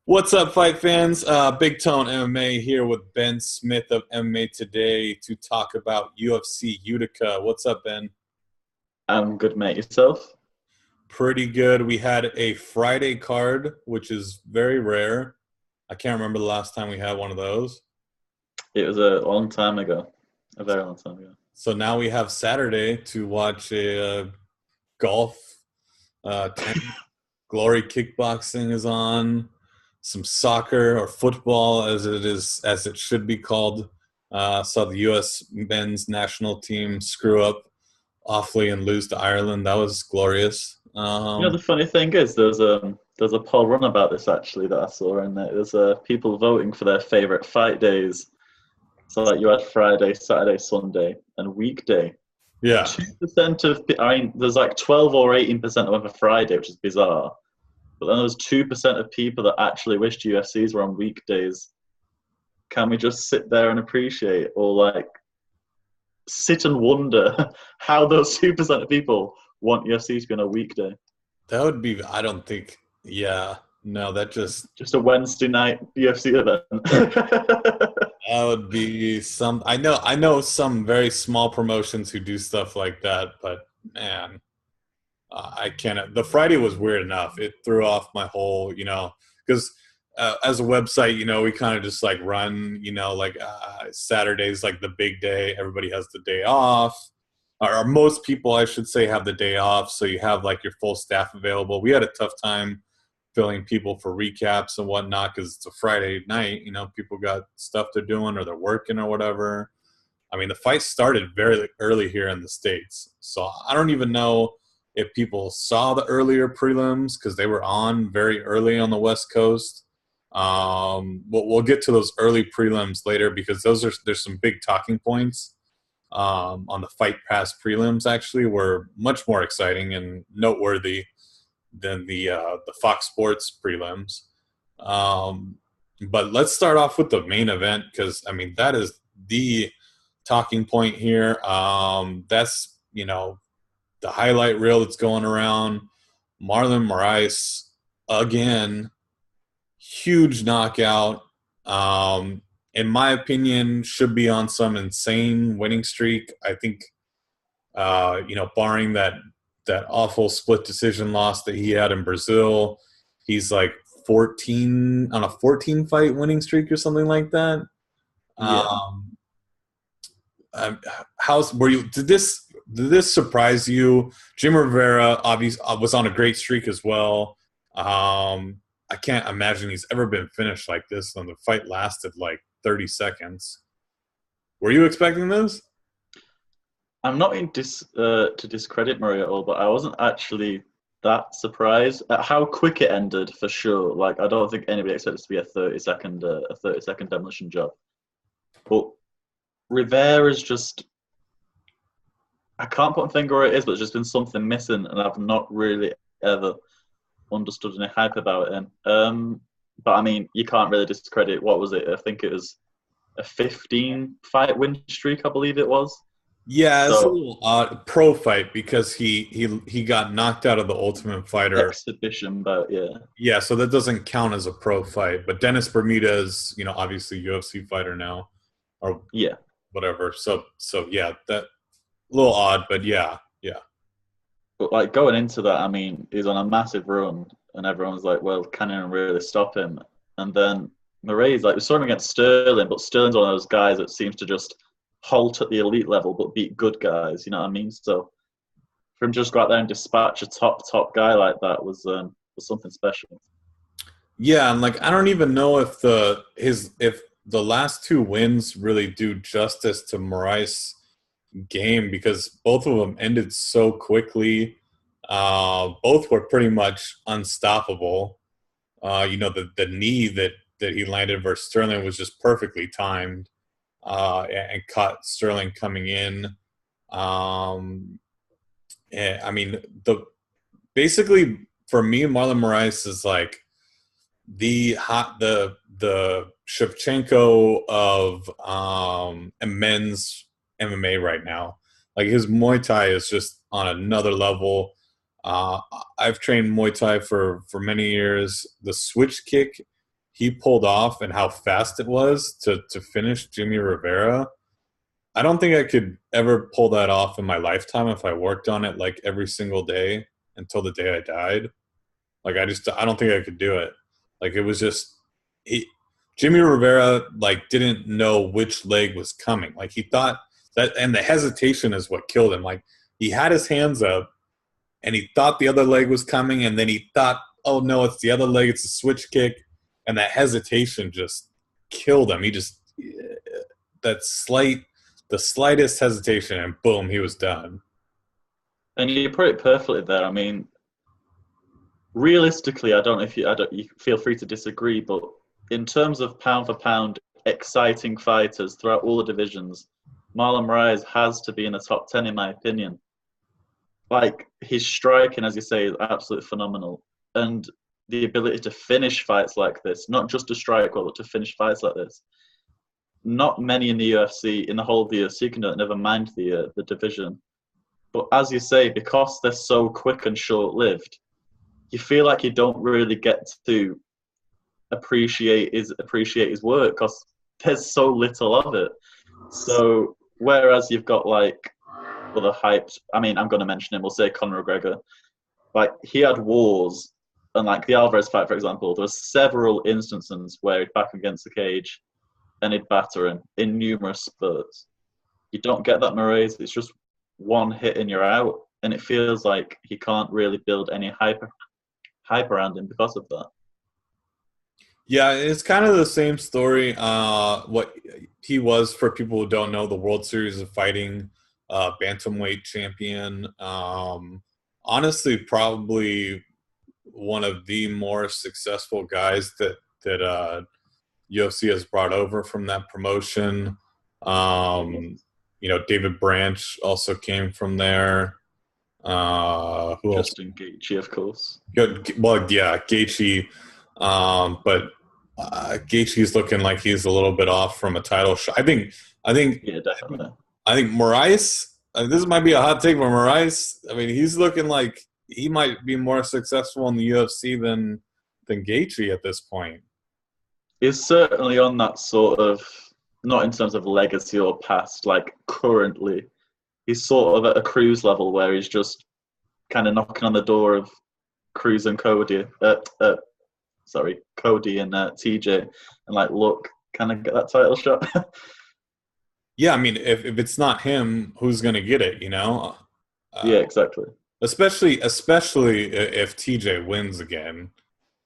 What's up, fight fans? Big Tone MMA here with Ben Smith of MMA Today to talk about UFC Utica. What's up, Ben? I'm good, mate. Yourself? Pretty good. We had a Friday card, which is very rare. I can't remember the last time we had one of those. It was a long time ago, a very long time ago. So now we have Saturday to watch a golf. Tennis, Glory Kickboxing is on. Some soccer or football, as it should be called. Saw the U.S. men's national team screw up awfully and lose to Ireland. That was glorious. The funny thing is, there's a poll run about this actually that I saw, and there's people voting for their favorite fight days. So like you had Friday, Saturday, Sunday, and weekday. Yeah, 2% of, there's like 12 or 18% of them for Friday, which is bizarre. But then there's 2% of people that actually wished UFCs were on weekdays. Can we just sit there and appreciate, or like sit and wonder how those 2% of people want UFC to be on a weekday? that would be. I don't think. Yeah, no, Just a Wednesday night UFC event. that would be some. I know some very small promotions who do stuff like that, but man, I can't. The Friday was weird enough. It threw off my whole, because as a website, we kind of just like run, like Saturday's like the big day. Everybody has the day off, or most people, I should say, have the day off. So you have like your full staff available. We had a tough time filling people for recaps and whatnot because it's a Friday night. People got stuff they're doing or they're working or whatever. I mean, the fight started very early here in the States. So I don't even know if people saw the earlier prelims because they were on very early on the West Coast. We'll get to those early prelims later because there's some big talking points on the Fight Pass prelims. Actually, were much more exciting and noteworthy than the Fox Sports prelims. But let's start off with the main event because I mean that is the talking point here. That's the highlight reel that's going around. Marlon Moraes again, huge knockout. In my opinion, should be on some insane winning streak. I think, barring that awful split decision loss that he had in Brazil, he's like 14 on a 14 fight winning streak or something like that. Yeah. Um, How's were you? Did this surprise you? Jim Rivera obviously was on a great streak as well. I can't imagine he's ever been finished like this, and the fight lasted like 30 seconds. Were you expecting this? I'm not to discredit Murray at all, but I wasn't actually that surprised at how quick it ended for sure. Like I don't think anybody expected it to be a 30-second demolition job. But Rivera's just, I can't put my finger where it is, but there's just been something missing, and I've not really ever understood any hype about him. But I mean, you can't really discredit, what was it? I think it was a 15 fight win streak, I believe it was. Yeah, it's a So little odd pro fight because he got knocked out of the Ultimate Fighter. exhibition, but yeah. Yeah, so that doesn't count as a pro fight. But Dennis Bermudez, obviously UFC fighter now, or Yeah. whatever. So yeah, that a little odd, but yeah, yeah. But like going into that, I mean, he's on a massive run, and everyone's like, well, can anyone really stop him? And then Murray's like, we saw him against Sterling, but Sterling's one of those guys that seems to just halt at the elite level but beat good guys, you know what I mean? So for him to just go out there and dispatch a top guy like that was something special. Yeah, and like I don't even know if the last two wins really do justice to Moraes' game because both of them ended so quickly. Both were pretty much unstoppable. The knee that he landed versus Sterling was just perfectly timed and caught Sterling coming in. I mean, the basically for me, Marlon Moraes is like the Shevchenko of men's MMA right now. Like his Muay Thai is just on another level. Uh, I've trained Muay Thai for many years. The switch kick he pulled off and how fast it was to finish Jimmy Rivera, I don't think I could ever pull that off in my lifetime if I worked on it like every single day until the day I died. Like I don't think I could do it. Like it was just Jimmy Rivera like didn't know which leg was coming. Like he thought that, and the hesitation is what killed him. Like he had his hands up and he thought the other leg was coming, and then he thought, oh no, it's the other leg, it's a switch kick, and that hesitation just killed him. He just the slightest hesitation, and boom, he was done. And you put it perfectly there. I mean, realistically, I don't know if you feel free to disagree, but in terms of pound for pound exciting fighters throughout all the divisions, Marlon Moraes has to be in the top 10 in my opinion. Like his striking, as you say, is absolutely phenomenal, and the ability to finish fights like this, not just to strike well, but to finish fights like this. Not many in the UFC, in the whole of the UFC, can do it, never mind the division. But as you say, because they're so quick and short-lived, you feel like you don't really get to appreciate his work because there's so little of it. So whereas you've got like other hyped, I mean, I'm going to mention him. We'll say Conor McGregor. Like he had wars, and like the Alvarez fight, for example, there were several instances where he'd back against the cage and he'd batter him in numerous spurts. You don't get that Moraes. It's just one hit and you're out, and it feels like he can't really build any hype around him because of that. Yeah, it's kind of the same story. What he was, for people who don't know, the World Series of Fighting bantamweight champion. Honestly, probably one of the more successful guys that UFC has brought over from that promotion. David Branch also came from there. Who Justin Gaethje, of course. Well, yeah, Gaethje. But Gaethje's looking like he's a little bit off from a title shot. I think. Yeah, definitely. I think Moraes. This might be a hot take, but Moraes. I mean, he's looking like he might be more successful in the UFC than Gaethje at this point. He's certainly on that sort of, not in terms of legacy or past, like currently. He's sort of at a Cruz level where he's just kind of knocking on the door of Cruz and Cody. Cody and TJ, and like, look, can I get that title shot? Yeah, I mean, if it's not him, who's going to get it? Yeah, exactly. Especially if TJ wins again.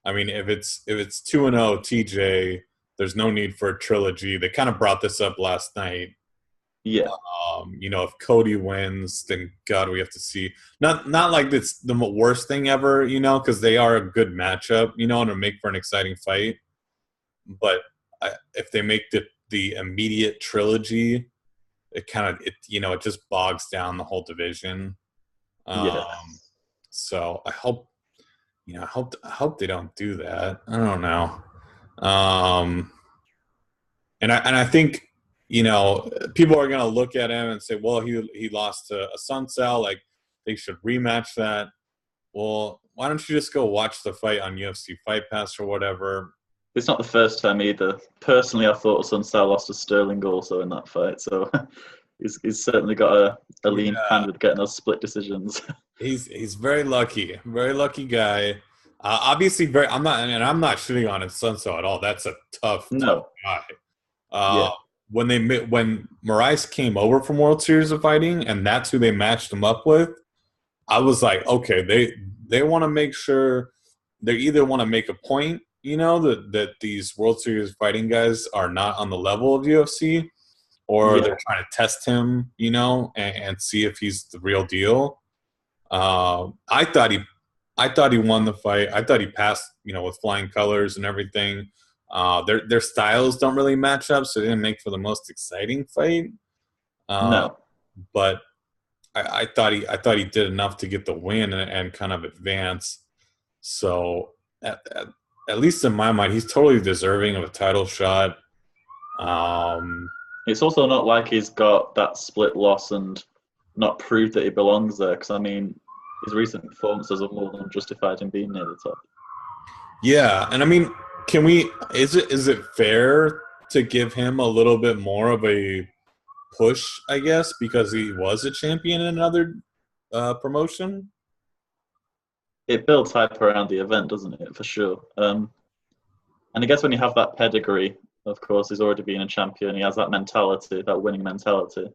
I mean, if it's 2-0 TJ, there's no need for a trilogy. They kind of brought this up last night. Yeah. If Cody wins, then God, we have to see. Not like it's the worst thing ever, because they are a good matchup, and to make for an exciting fight. But if they make the immediate trilogy, it just bogs down the whole division. So I hope they don't do that. I don't know. And I think, people are going to look at him and say, well, he lost to a Sun Sal. Like, they should rematch that. Well, why don't you just go watch the fight on UFC Fight Pass or whatever? It's not the first time either. Personally, I thought Sun Sal lost to Sterling also in that fight. So he's certainly got a lean hand with getting those split decisions. He's very lucky guy. Obviously, I'm not shitting on Sun Sal at all. That's a tough guy. When Moraes came over from World Series of Fighting, and that's who they matched him up with, I was like, okay, they want to make sure they either want to make a point, that these World Series Fighting guys are not on the level of UFC, or they're trying to test him, and see if he's the real deal. I thought he won the fight. I thought he passed, with flying colors and everything. Their styles don't really match up, so it didn't make for the most exciting fight. No, but I thought he did enough to get the win and kind of advance. So at least in my mind, he's totally deserving of a title shot. It's also not like he's got that split loss and not proved that he belongs there. Because I mean, his recent performances have more than justified him being near the top. Yeah, and I mean, can we? Is it fair to give him a little bit more of a push? I guess because he was a champion in another promotion. It builds hype around the event, doesn't it? For sure. And I guess when you have that pedigree, of course, he's already been a champion. He has that mentality, that winning mentality.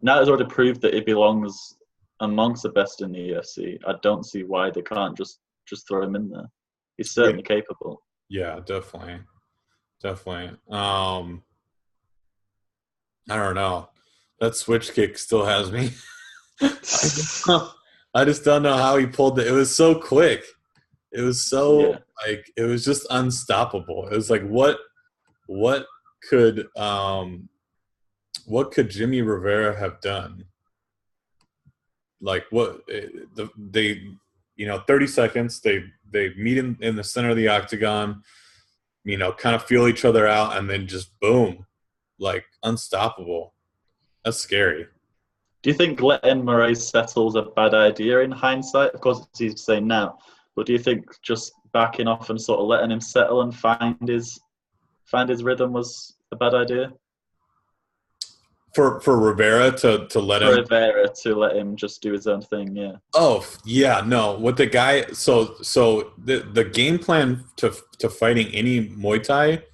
Now he's already proved that he belongs amongst the best in the UFC. I don't see why they can't just throw him in there. He's certainly capable. Yeah, definitely. I don't know. That switch kick still has me. I just don't know how he pulled it. It was so quick. It was so Yeah. it was just unstoppable. It was like what could um what could Jimmy Rivera have done? Like they 30 seconds they meet in the center of the octagon, kind of feel each other out, and then just boom, like unstoppable. That's scary. Do you think letting Moraes settle is a bad idea in hindsight? Of course, it's easy to say now, but do you think just backing off and sort of letting him settle and find his rhythm was a bad idea? For Rivera to let For him. Rivera to let him just do his own thing, yeah. Oh yeah, no. With the guy, so the game plan to fighting any Muay Thai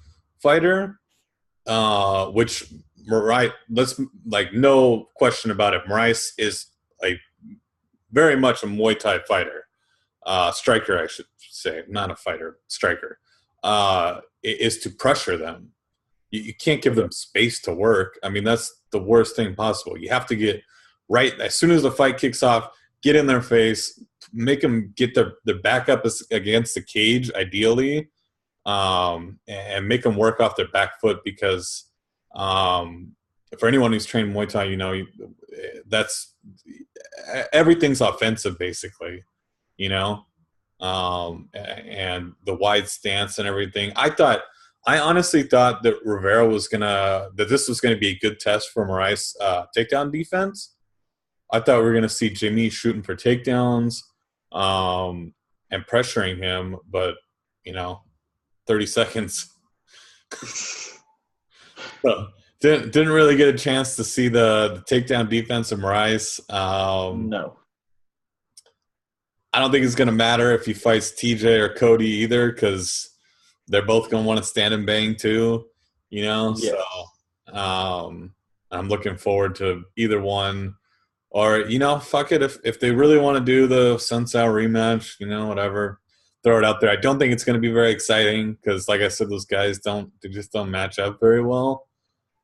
fighter, which Moraes, let's like no question about it. Moraes is like very much a Muay Thai fighter, striker, I should say, not a fighter, striker. Is to pressure them. You can't give them space to work. I mean, that's the worst thing possible. You have to get right as soon as the fight kicks off. Get in their face, make them get their back up against the cage, ideally, and make them work off their back foot because for anyone who's trained Muay Thai, that's everything's offensive basically, and the wide stance and everything. I honestly thought that this was gonna be a good test for Moraes' takedown defense. I thought we were gonna see Jimmy shooting for takedowns, and pressuring him, but 30 seconds. So, didn't really get a chance to see the takedown defense of Moraes. No. I don't think it's going to matter if he fights TJ or Cody either because they're both going to want to stand and bang too, Yes. So I'm looking forward to either one. Or, fuck it. If they really want to do the Sun Sao rematch, whatever, throw it out there. I don't think it's going to be very exciting because, like I said, those guys just don't match up very well.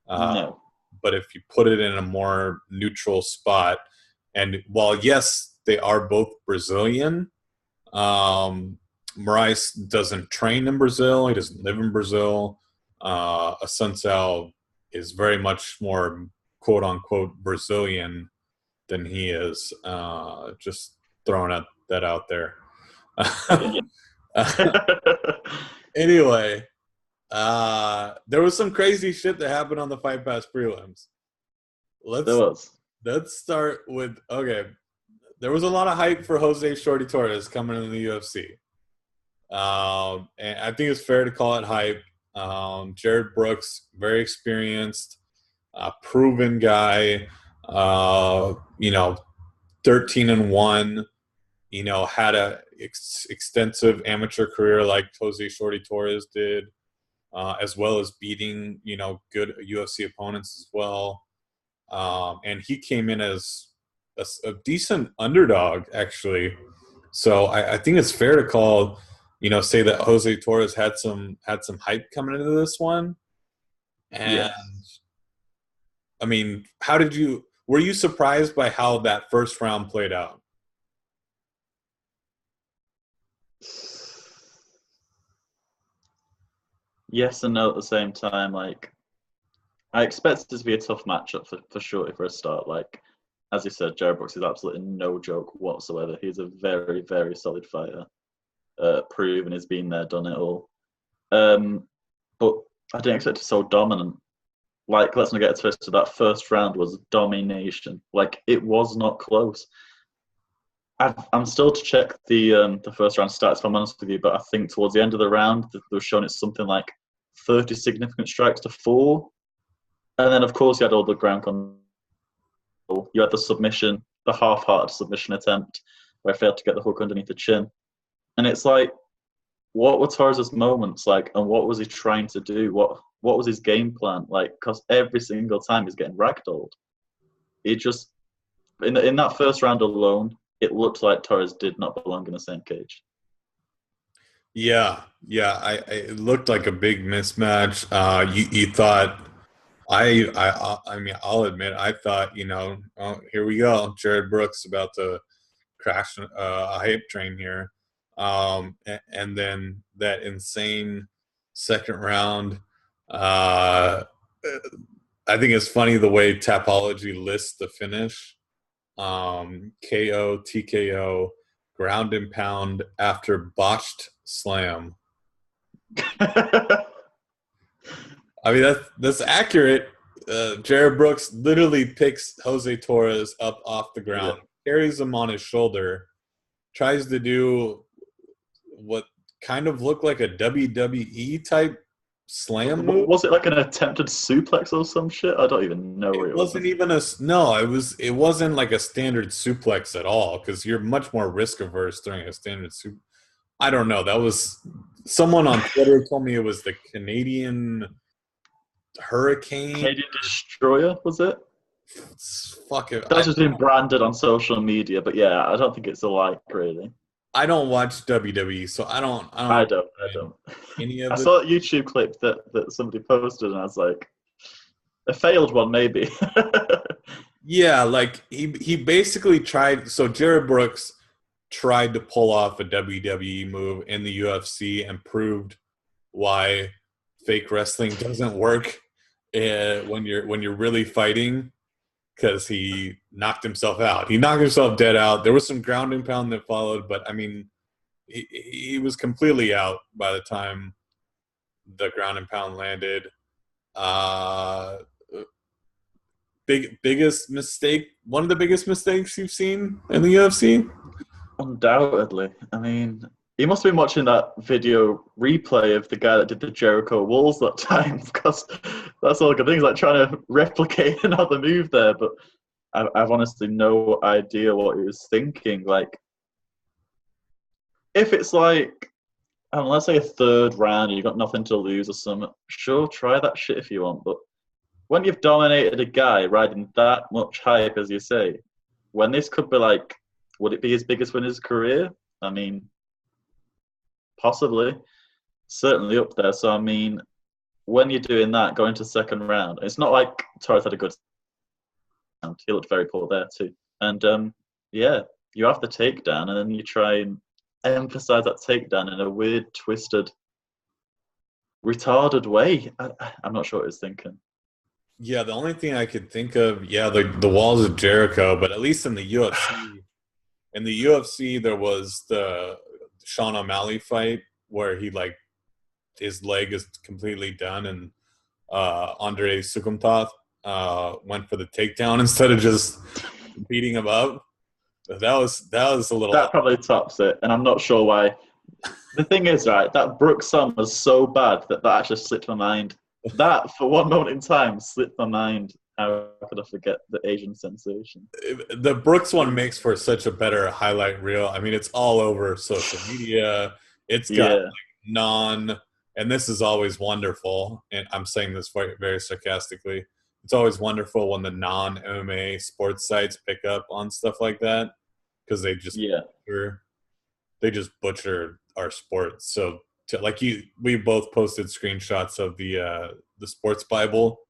No. But if you put it in a more neutral spot, and while, yes, they are both Brazilian, Moraes doesn't train in Brazil. He doesn't live in Brazil. Assunção is very much more quote-unquote Brazilian than he is. Just throwing that out there. Anyway, there was some crazy shit that happened on the Fight Pass prelims. Let's start with, okay, there was a lot of hype for Jose Shorty Torres coming into the UFC. And I think it's fair to call it hype. Jared Brooks, very experienced, proven guy, 13-1, had a extensive amateur career like Jose Shorty Torres did, as well as beating, good UFC opponents as well. And he came in as a decent underdog, actually. So I think it's fair to call, say that Jose Torres had some hype coming into this one. And yes. I mean, were you surprised by how that first round played out? Yes and no at the same time. Like, I expect it to be a tough matchup for Shorty for a start. Like, as you said, Jared Brooks is absolutely no joke whatsoever. He's a very, very solid fighter. Proven he's been there, done it all. But I didn't expect it so dominant. Like, let's not get it twisted. That first round was domination. Like, it was not close. I'm still to check the first round stats, if I'm honest with you, but I think towards the end of the round, they were showing it's something like 30 significant strikes to 4. And then, of course, you had all the ground control. You had the submission, the half-hearted submission attempt, where I failed to get the hook underneath the chin. And it's like, what were Torres' moments like, and what was he trying to do? What was his game plan? Like, because every single time he's getting ragdolled. It just, in that first round alone, it looked like Torres did not belong in the same cage. Yeah, yeah. It looked like a big mismatch. You thought I mean, I'll admit, I thought, oh, here we go. Jared Brooks about to crash a hype train here. And then that insane second round. I think it's funny the way Tapology lists the finish. KO, TKO, ground and pound after botched slam. I mean, that's accurate. Jared Brooks literally picks Jose Torres up off the ground, carries him on his shoulder, tries to do what kind of looked like a WWE type slam move. Was it like an attempted suplex or some shit? I don't even know what It wasn't even it wasn't like a standard suplex at all, because you're much more risk averse during a standard I don't know. That was someone on Twitter told me it was the Canadian Hurricane. Canadian Destroyer, was it? Fuck it. That's just been branded on social media, but yeah, I don't think it's alike, really. I don't watch WWE, so I don't. I don't. Any of I saw a YouTube clip that somebody posted, and I was like, a failed one, maybe. Yeah, like he basically tried. So Jared Brooks tried to pull off a WWE move in the UFC and proved why fake wrestling doesn't work when you're really fighting, because he knocked himself out. He knocked himself dead out. There was some ground and pound that followed, but I mean, he was completely out by the time the ground and pound landed. Biggest mistake, one of the biggest mistakes you've seen in the UFC? Undoubtedly. I mean, he must have been watching that video replay of the guy that did the Jericho walls that time, because that's all good things, like trying to replicate another move there. But I've honestly no idea what he was thinking. Like, if it's like, I don't know, let's say a third round and you've got nothing to lose or something, sure, try that shit if you want. But when you've dominated a guy riding that much hype, as you say, when this could be like, would it be his biggest win in his career? I mean, possibly. Certainly up there. So, I mean, when you're doing that, going to second round, it's not like Torres had a good round. He looked very poor there too. And, yeah, you have the takedown, and then you try and emphasize that takedown in a weird, twisted, retarded way. I'm not sure what he was thinking. Yeah, the only thing I could think of, the walls of Jericho, but at least in the UFC, there was the Sean O'Malley fight where he his leg is completely done, and Andre Sukumtoth went for the takedown instead of just beating him up. That was a little. That probably tops it, and I'm not sure why. The thing is, right, that Brooks song was so bad that actually slipped my mind. That, for one moment in time, slipped my mind. How could I forget the Asian sensation? The Brooks one makes for such a better highlight reel. I mean, it's all over social media. It's got and this is always wonderful, and I'm saying this very, very sarcastically. It's always wonderful when the non-MMA sports sites pick up on stuff like that, because they just butcher our sports. So we both posted screenshots of the sports Bible.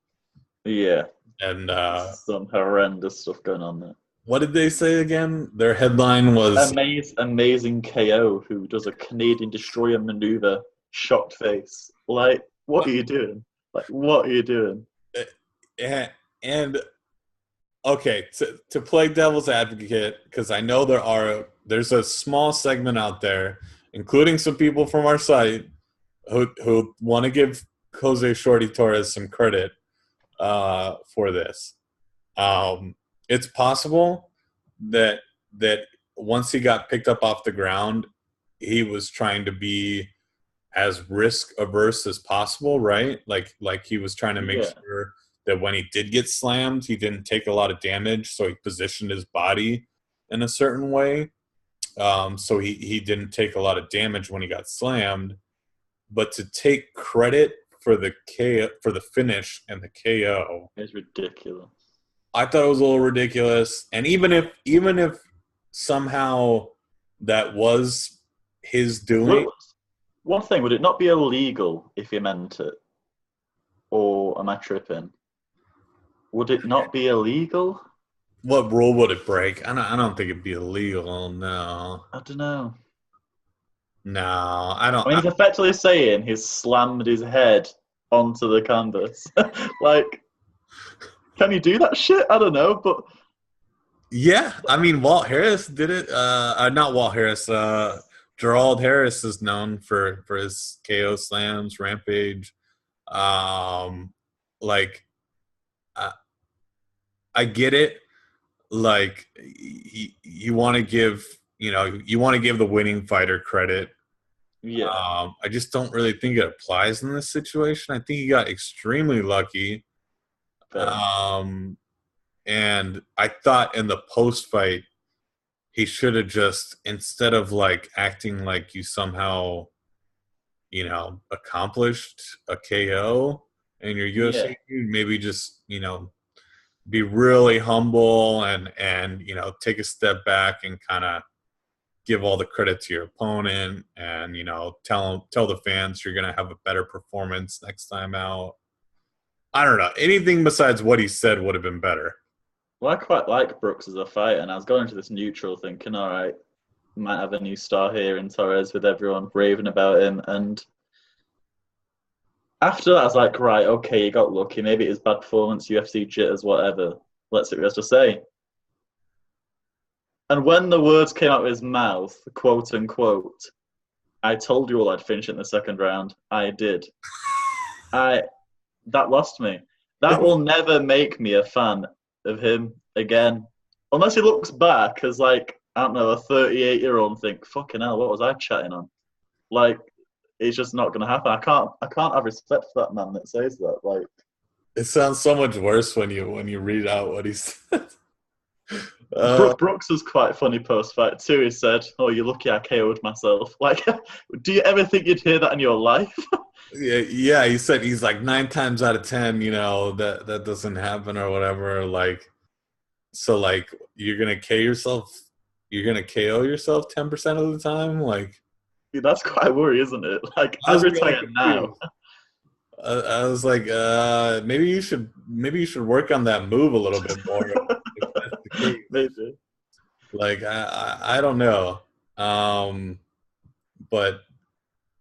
Yeah. And some horrendous stuff going on there. What did they say again? Their headline was amazing KO who does a Canadian Destroyer maneuver, shocked face. Like, what are you doing? Like, what are you doing? And okay, to play devil's advocate, because I know there's a small segment out there, including some people from our site, who want to give Jose Shorty Torres some credit for this. It's possible that once he got picked up off the ground, he was trying to be as risk averse as possible, right? Like he was trying to make Yeah, sure that when he did get slammed, he didn't take a lot of damage. So he positioned his body in a certain way, so he didn't take a lot of damage when he got slammed. But to take credit for the for the finish and the KO, it's ridiculous. I thought it was a little ridiculous. And even if somehow that was his doing. Well, one thing, would it not be illegal if he meant it? Or am I tripping? Would it not be illegal? What rule would it break? I don't think it'd be illegal. No, I don't know. no, I I don't. mean, he's effectively saying he's slammed his head onto the canvas. Like, can you do that shit? I don't know, but Yeah, I mean, Walt Harris did it. Not Walt Harris. Gerald Harris is known for his KO slams, Rampage. Um, like, I, I get it. Like, you want to give, you want to give the winning fighter credit. yeah, I just don't really think it applies in this situation. I think he got extremely lucky. fair. Um, and I thought in the post fight, he should have just, instead of like acting like you somehow, accomplished a KO in your Yeah, UFC, maybe just, be really humble and take a step back and kind of give all the credit to your opponent, and tell the fans you're gonna have a better performance next time out. I don't know. Anything besides what he said would have been better. well, I quite like Brooks as a fighter, and I was going into this neutral thinking, all right, might have a new star here in Torres with everyone raving about him. And after that, I was like, right, okay, you got lucky. Maybe it is bad performance, UFC jitters, whatever. Let's see what he has to say. And when the words came out of his mouth, quote unquote, I told you all I'd finish it in the second round. I did. I That lost me. That will never make me a fan of him again, unless he looks back as like I don't know a 38-year-old and think, fucking hell, what was I chatting on? Like it's just not going to happen. I can't have respect for that man that says that. Like It sounds so much worse when you read out what he said. Uh, Brooks was quite funny post fight too. He said, "Oh, you're lucky I KO'd myself." Like, do you ever think you'd hear that in your life? yeah. He said he's like 9 times out of 10, that doesn't happen or whatever. Like, so like you're gonna KO yourself. You're gonna KO yourself 10% of the time. Like, Dude, that's quite a worry, isn't it? Like, I I'd was really retire now. confused. I was like, maybe you should work on that move a little bit more. If that's the case. Maybe. Like, I don't know. Um, but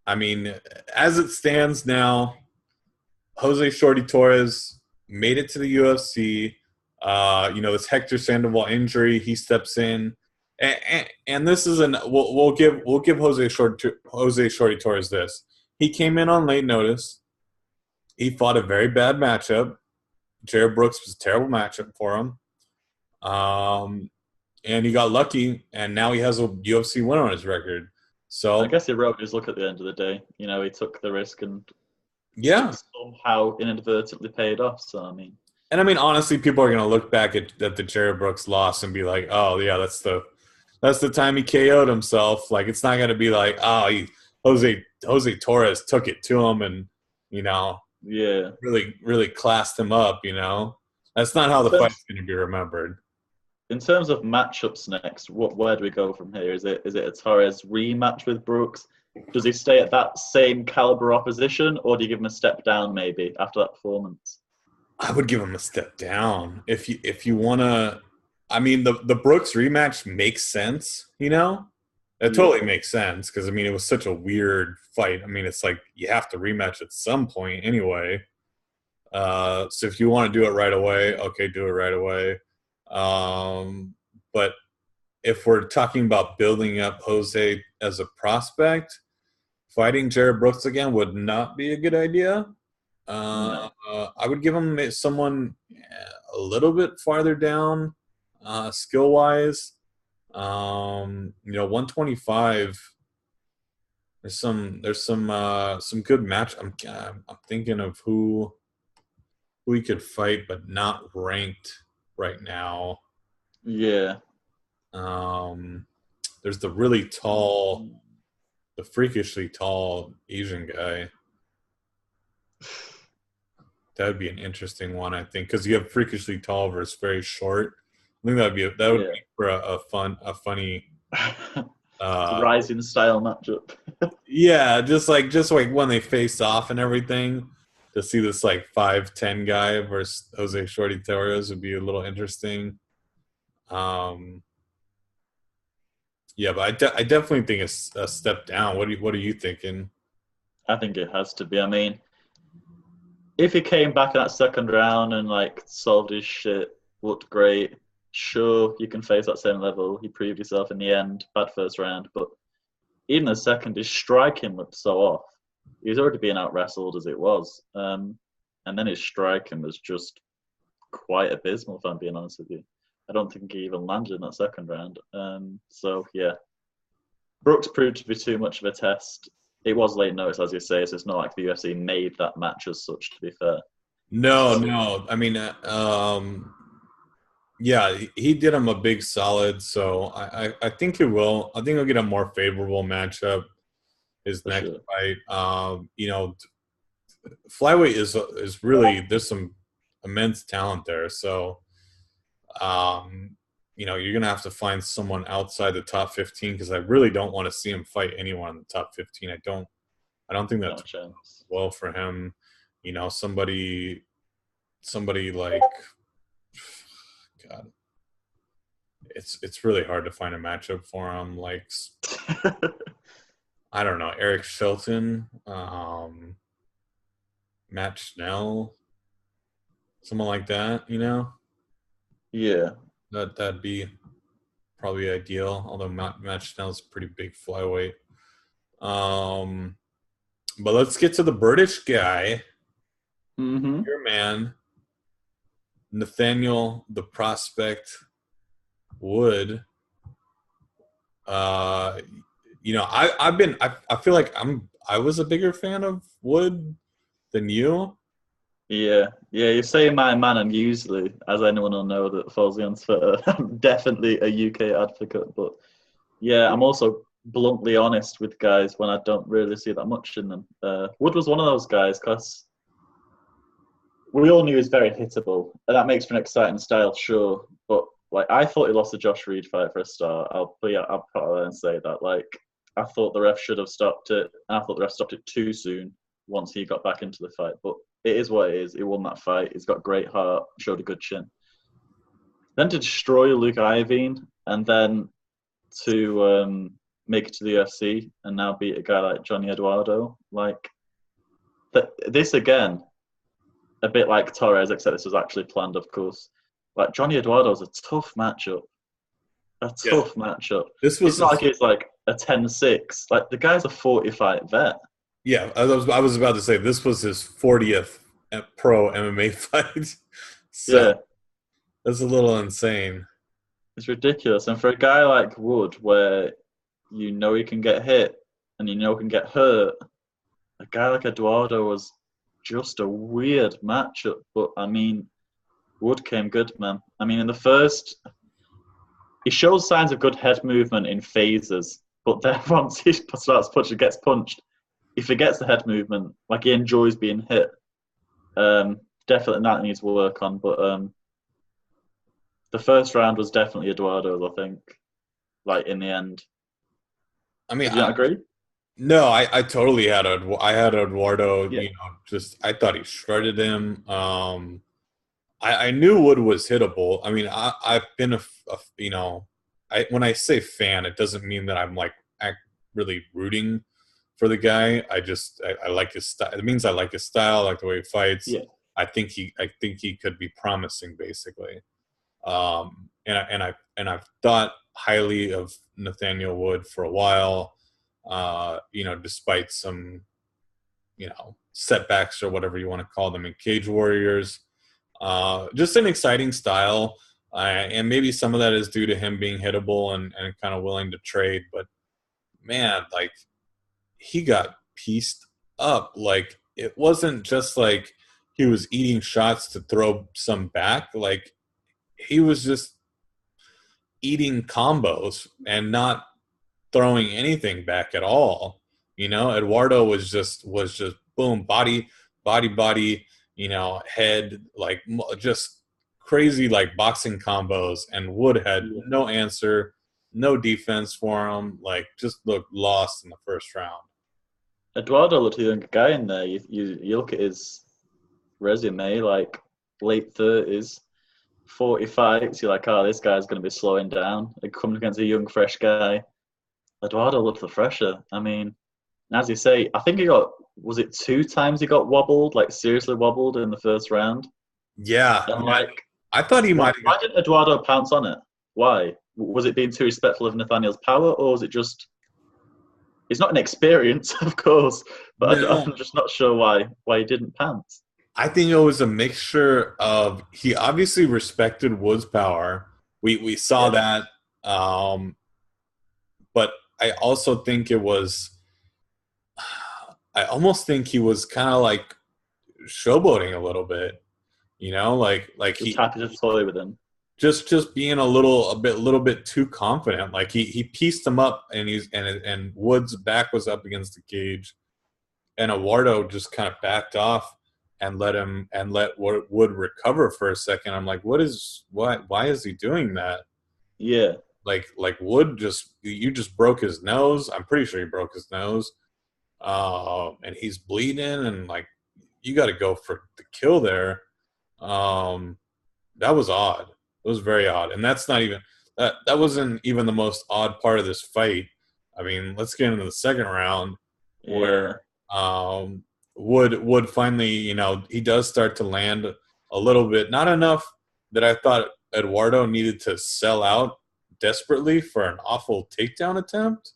I mean, as it stands now, Jose Shorty Torres made it to the UFC. This Hector Sandoval injury, he steps in, and this is we'll give Jose Shorty Torres this. He came in on late notice. He fought a very bad matchup. Jared Brooks was a terrible matchup for him. And he got lucky, and now he has a UFC win on his record. I So, guess he wrote his luck at the end of the day. You know, he took the risk and yeah. it somehow inadvertently paid off. So, I mean, And I mean, honestly, people are going to look back at the Jared Brooks loss and be like, oh, yeah, that's the time he KO'd himself. Like, it's not going to be like, oh, Jose Torres took it to him and, yeah. really, really classed him up, That's not how In the terms, fight's going to be remembered. in terms of matchups next, where do we go from here? Is it a Torres rematch with Brooks? Does he stay at that same caliber opposition, or do you give him a step down maybe after that performance? I would give him a step down if you want to. I mean, the Brooks rematch makes sense. It Yeah, totally makes sense because I mean it was such a weird fight. I mean, it's like you have to rematch at some point anyway. So if you want to do it right away, okay, do it right away. But if we're talking about building up Jose as a prospect, fighting Jared Brooks again would not be a good idea. no, I would give him someone a little bit farther down, skill wise. You know, 125. Some good match. I'm thinking of who he could fight, but not ranked right now. Yeah. Um, there's the really tall, the freakishly tall Asian guy. That would be an interesting one, I think, because you have freakishly tall versus very short. I think that would Yeah. be for a funny. It's a Uh, rising style matchup. yeah, just like when they face off and everything. To see this like 5'10" guy versus Jose Shorty Torres would be a little interesting. Um, yeah, but I definitely think it's a step down. What are you thinking? I think it has to be. I mean, if he came back in that second round and like solved his shit, looked great, sure you can face that same level. He proved himself in the end. Bad first round, but even the second, his striking looked so off. He was already being out wrestled as it was, and then his striking was just quite abysmal. If I'm being honest with you, I don't think he even landed in that second round. So yeah, Brooks proved to be too much of a test. It was late notice, as you say, so it's not like the UFC made that match as such. To be fair, No, so no. I mean, yeah, he did him a big solid. So I think he will. I think he'll get a more favorable matchup his for next sure. fight. You know, flyweight is really there's some immense talent there. So um, you know, you're gonna have to find someone outside the top 15 because I really don't want to see him fight anyone in the top 15. I don't think Not that's a chance. well for him. You know, somebody like God, it's really hard to find a matchup for him. Like I don't know, Eric Shelton, Matt Schnell, someone like that. You know, Yeah. that'd be probably ideal. Although Matt Schnell's a pretty big flyweight. Um, but let's get to the British guy, Mm-hmm. your man, Nathaniel the Prospect Wood. Uh, you know, I feel like I was a bigger fan of Wood than you. Yeah, yeah. You say my man, and usually, as anyone will know that follows me on Twitter, I'm definitely a UK advocate. But yeah, I'm also bluntly honest with guys when I don't really see that much in them. Wood was one of those guys because we all knew he was very hittable, and that makes for an exciting style, sure. But like, I thought he lost the Josh Reed fight for a start. I'll put out there and say that. Like, I thought the ref should have stopped it, and I thought the ref stopped it too soon once he got back into the fight. But it is what it is. He won that fight. He's got great heart. Showed a good chin. Then to destroy Luke Iveen, and then to make it to the UFC, and now beat a guy like Johnny Eduardo. Like this again a bit like Torres, except this was actually planned, of course. Like Johnny Eduardo is a tough matchup. A Yeah, tough matchup. this It's was not like it's like a 10-6. Like the guy's a 40-fight vet. yeah. I was about to say this was his 40th pro MMA fight, so Yeah, that's a little insane. it's ridiculous. And for a guy like Wood, where you know he can get hit and you know he can get hurt, a guy like Eduardo was just a weird matchup. But I mean, Wood came good, man. I mean, in the first, he shows signs of good head movement in phases, but then once he starts punching, gets punched, he forgets the head movement. Like he enjoys being hit. Definitely that needs work on. But the first round was definitely Eduardo's, I think. Like in the end, I mean, would you not agree? no, I totally I had Eduardo. Yeah, You know, just I thought he shredded him. I knew Wood was hittable. I mean, I've been you know, when I say fan, it doesn't mean that I'm like really rooting for the guy. I like his style. It means I like his style, I like the way he fights. yeah, I think he could be promising, basically. And I've thought highly of Nathaniel Wood for a while. You know, despite some setbacks or whatever you want to call them in Cage Warriors. Just an exciting style. And maybe some of that is due to him being hittable and kind of willing to trade. But man, like he got pieced up. Like it wasn't just like he was eating shots to throw some back. Like he was just eating combos and not throwing anything back at all. Eduardo was just boom, body, head, like just crazy like boxing combos, and Wood had Yeah. no answer, no defense for him, like just looked lost in the first round. Eduardo looked a younger guy in there. You look at his resume, like late 30s, 40 fights. You're like, oh, this guy's going to be slowing down. It comes against a young, fresh guy. Eduardo looked the fresher. I mean, as you say, I think was it 2 times he got wobbled, like seriously wobbled in the first round? Yeah, And yeah. like, I thought he might have why got. didn't Eduardo pounce on it? Why? Was it being too respectful of Nathaniel's power, or was it just? It's not an experience, of course, but No, I'm just not sure why he didn't pounce. I think it was a mixture of he obviously respected Wood's power. We saw Yeah, that, but I also think it was. I almost think he was kind of like showboating a little bit, like just he happy to toy with him. just being a little bit too confident. Like he pieced him up, and and Wood's back was up against the cage, and Eduardo just kind of backed off and let Wood recover for a second. I'm like, why is he doing that? Yeah, Like Wood you just broke his nose. I'm pretty sure he broke his nose, and he's bleeding, and like you got to go for the kill there. Um, that was odd. It was very odd, and that wasn't even the most odd part of this fight. I mean, let's get into the second round yeah. where Wood finally, he does start to land a little bit, not enough that I thought Eduardo needed to sell out desperately for an awful takedown attempt.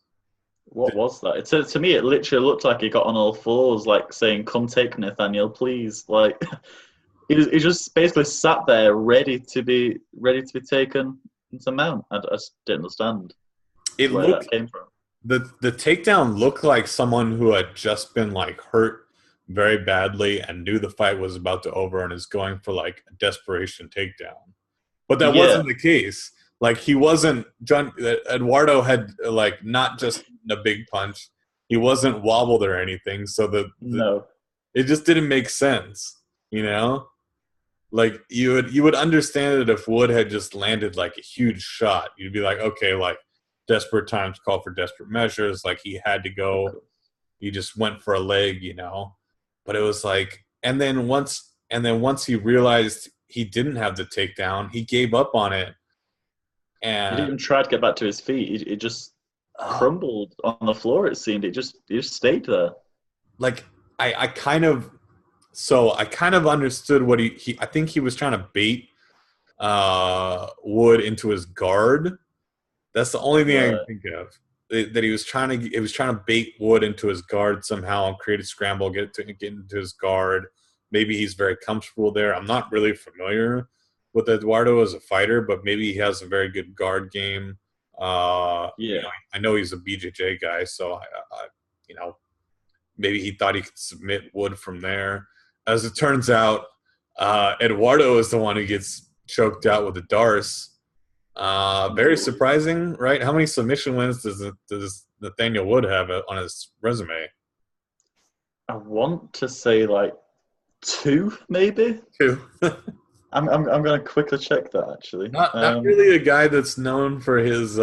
What was that? To me, it literally looked like he got on all fours, like saying, "Come take Nathaniel, please." Like he just basically sat there, ready to be taken into mount. I just didn't understand It where that looked came from. the takedown looked like someone who had just been like hurt very badly and knew the fight was about to over and is going for like a desperation takedown. But that Yeah, wasn't the case. Like he wasn't John Eduardo had like not just a big punch. He wasn't wobbled or anything, so no, it just didn't make sense, you know? Like you would understand it if Wood had just landed like a huge shot. You'd be like, okay, like desperate times call for desperate measures. Like he had to of go. course. He just went for a leg. But it was like, and then once he realized he didn't have the takedown, he gave up on it. He didn't And even try to get back to his feet. He just uh, crumbled on the floor. It seemed. He just stayed there. like I kind of understood what he I think he was trying to bait Wood into his guard. That's the only thing I can Right. think of. That he was trying to bait Wood into his guard somehow and create a scramble, get into his guard. Maybe he's very comfortable there. I'm not really familiar with Eduardo as a fighter, but maybe he has a very good guard game. Yeah. I know he's a BJJ guy, so I you know, maybe he thought he could submit Wood from there. As it turns out, Eduardo is the one who gets choked out with a Darce. Very surprising, right? How many submission wins does Nathaniel Wood have on his resume? I want to say like 2, maybe. Two. I'm going to quickly check that actually. Not really a guy that's known for his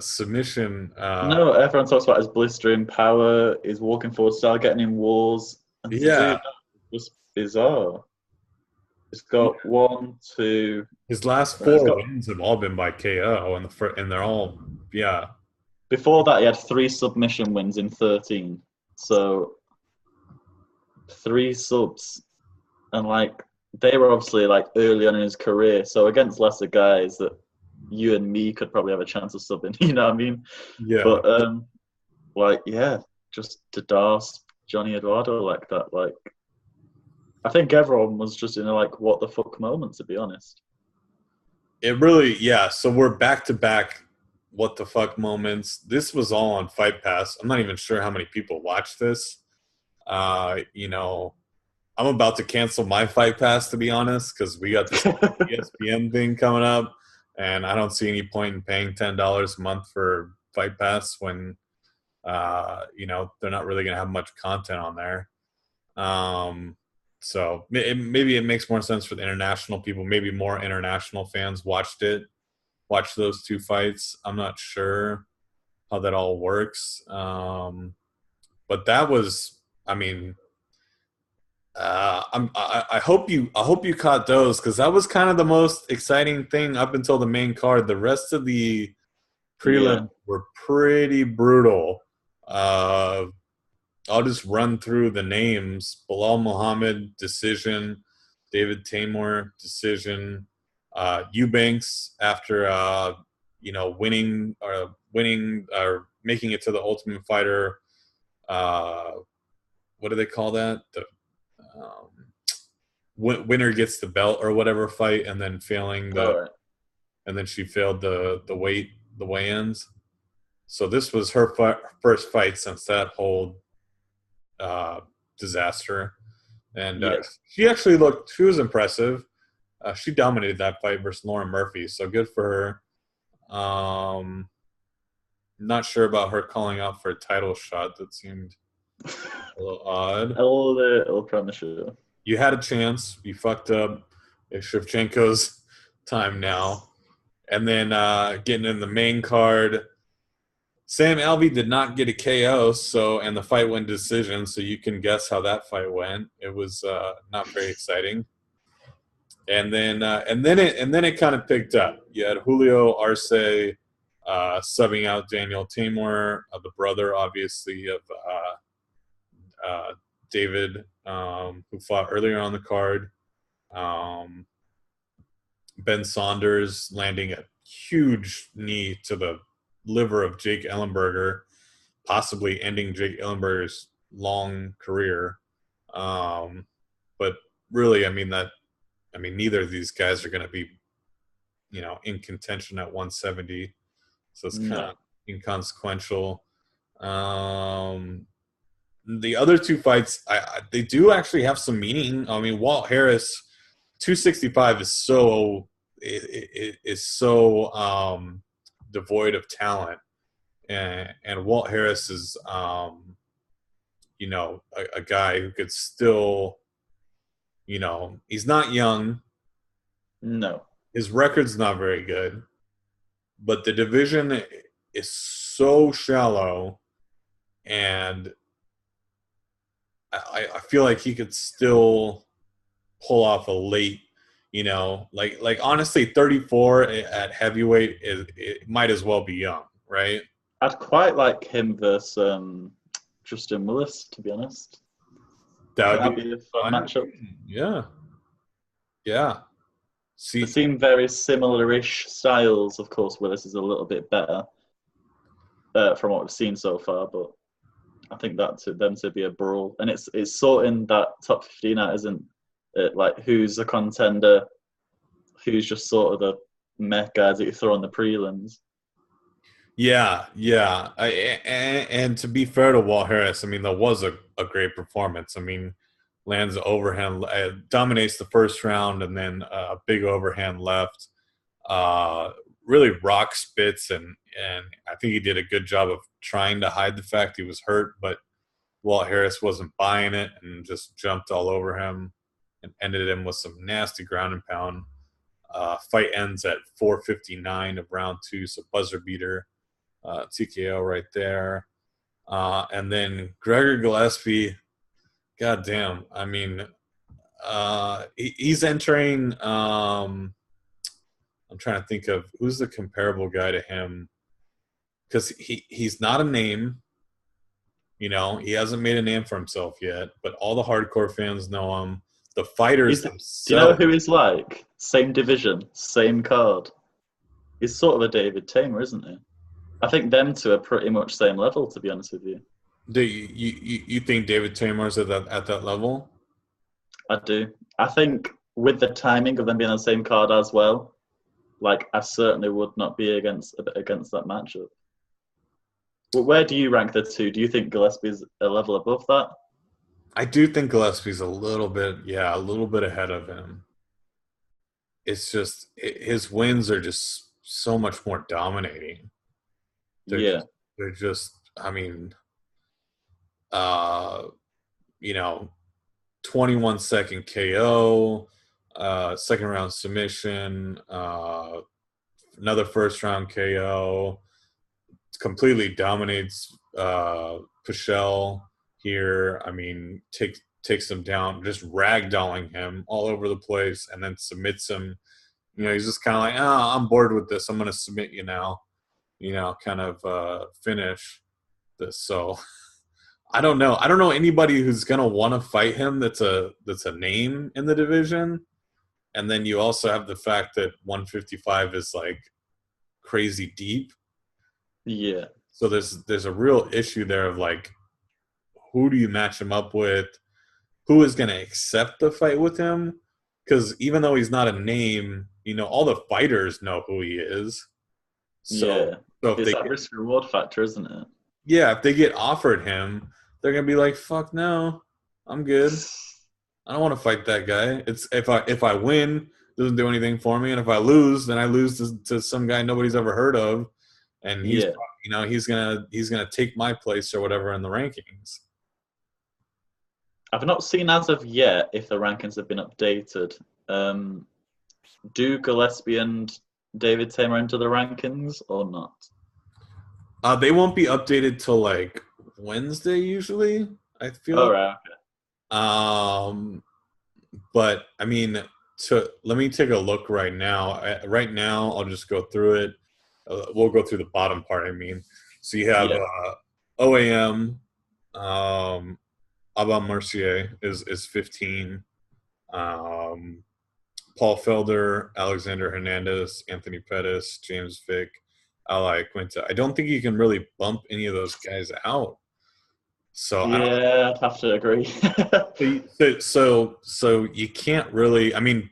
submission. No, everyone talks about his blistering power, his walking forward style, getting in walls, and to do Yeah, that was bizarre. It's got one, two. his last It's four got wins have all been by KO, and they're all yeah. before that he had 3 submission wins in 13. So 3 subs, and like they were obviously like early on in his career. So against lesser guys that you and me could probably have a chance of subbing. You know what I mean? Yeah. But like yeah, just to Darce Johnny Eduardo like that, like I think everyone was just in a like what the fuck moment, to be honest. It really, yeah. So we're back to back. What the fuck moments? This was all on Fight Pass. I'm not even sure how many people watch this. You know, I'm about to cancel my Fight Pass to be honest, because we got this ESPN thing coming up, and I don't see any point in paying $10 a month for Fight Pass when they're not really gonna have much content on there. Um, so maybe it makes more sense for the international people. Maybe more international fans watched those two fights. I'm not sure how that all works. But that was, I mean, I hope you caught those because that was kind of the most exciting thing up until the main card. The rest of the Yeah, prelims were pretty brutal. Uh, I'll just run through the names: Bilal Muhammad decision, David Taymor decision, Eubanks after winning or making it to the Ultimate Fighter. Uh, what do they call that? The um, winner gets the belt or whatever fight, and then all right. and then she failed the weigh-ins. So this was her first fight since that whole uh, disaster, and Yeah, she was impressive. She dominated that fight versus Lauren Murphy, so good for her. Not sure about her calling out for a title shot. That seemed a little odd. all premature. You had a chance. You fucked up. It's Shevchenko's time now. And then getting in the main card, Sam Alvey did not get a KO, and the fight went decision. So you can guess how that fight went. It was not very exciting. And then it kind of picked up. You had Julio Arce subbing out Daniel Taymor, the brother, obviously, of David, who fought earlier on the card. Um, Ben Saunders landing a huge knee to the liver of Jake Ellenberger, possibly ending Jake Ellenberger's long career. But really, neither of these guys are going to be, in contention at 170. So it's kind No, of inconsequential. Um, the other two fights, they do actually have some meaning. I mean, Walt Harris, 265 is so devoid of talent, and Walt Harris is a guy who could still, he's not young. no. His record's not very good, but the division is so shallow, and I feel like he could still pull off a late, like honestly, 34 at heavyweight it might as well be young, right? I'd quite like him versus Justin Willis, to be honest. I That think would that'd be be a fun fun. matchup. Yeah, yeah. They See, seem very similar-ish styles. Of course, Willis is a little bit better from what we've seen so far, but I think that to them to be a brawl, and it's sorting that top 15 out, isn't it? Like who's a contender, who's just sort of the meh guys that you throw on the prelims. yeah, yeah. And to be fair to Walt Harris, I mean, that was a great performance. I mean, lands the overhand, dominates the first round, and then a big overhand left. Uh, really rock spits, and I think he did a good job of trying to hide the fact he was hurt, but Walt Harris wasn't buying it and just jumped all over him and ended him with some nasty ground and pound. Fight ends at 4:59 of round two, so buzzer beater, TKO right there. And then Gregor Gillespie, goddamn, I mean, he's entering. I'm trying to think of who's the comparable guy to him because he's not a name. He hasn't made a name for himself yet, but all the hardcore fans know him. The fighters Do you know themselves. who he's like? Same division, same card. He's sort of a David Tamer, isn't he? I think them two are pretty much same level, to be honest with you. Do you think David Taymor's at that level? I do. I think with the timing of them being on the same card as well, like I certainly would not be against that matchup. But where do you rank the two? Do you think Gillespie's a level above that? I do think Gillespie's a little bit, yeah, a little bit ahead of him. It's just his wins are just so much more dominating. They're Yeah, just they're just I mean, uh, you know, 21-second KO, second round submission, another first round KO. Completely dominates Pichel here. I mean, takes him down, just ragdolling him all over the place, and then submits him. You know, he's just kind of like, oh, I'm bored with this. I'm going to submit you now. You know, kind of finish this. So I don't know. I don't know anybody who's going to want to fight him. That's a name in the division. And then you also have the fact that 155 is like crazy deep. yeah, So there's a real issue there of like, who do you match him up with? Who is going to accept the fight with him? Because even though he's not a name, you know, all the fighters know who he is. So yeah. so if It's they that get, risk reward factor, isn't it? yeah, if they get offered him, they're gonna be like, fuck no, I'm good. I don't want to fight that guy. It's if I win, it doesn't do anything for me, and if I lose, then I lose to some guy nobody's ever heard of, and he's, Yeah. you know, he's gonna take my place or whatever in the rankings. I've not seen as of yet if the rankings have been updated. Um, do Gillespie and David Tamer enter the rankings or not? They won't be updated till like Wednesday usually. I feel All like. right. Um, but I mean, let me take a look right now. Right now, I'll just go through it. We'll go through the bottom part. I mean, so you have Yeah. OAM. Um, Abba Mercier is 15. Um, Paul Felder, Alexander Hernandez, Anthony Pettis, James Vick, Ali Quinta. I don't think you can really bump any of those guys out. So I don't. Yeah, I'd have to agree. So you can't really. I mean,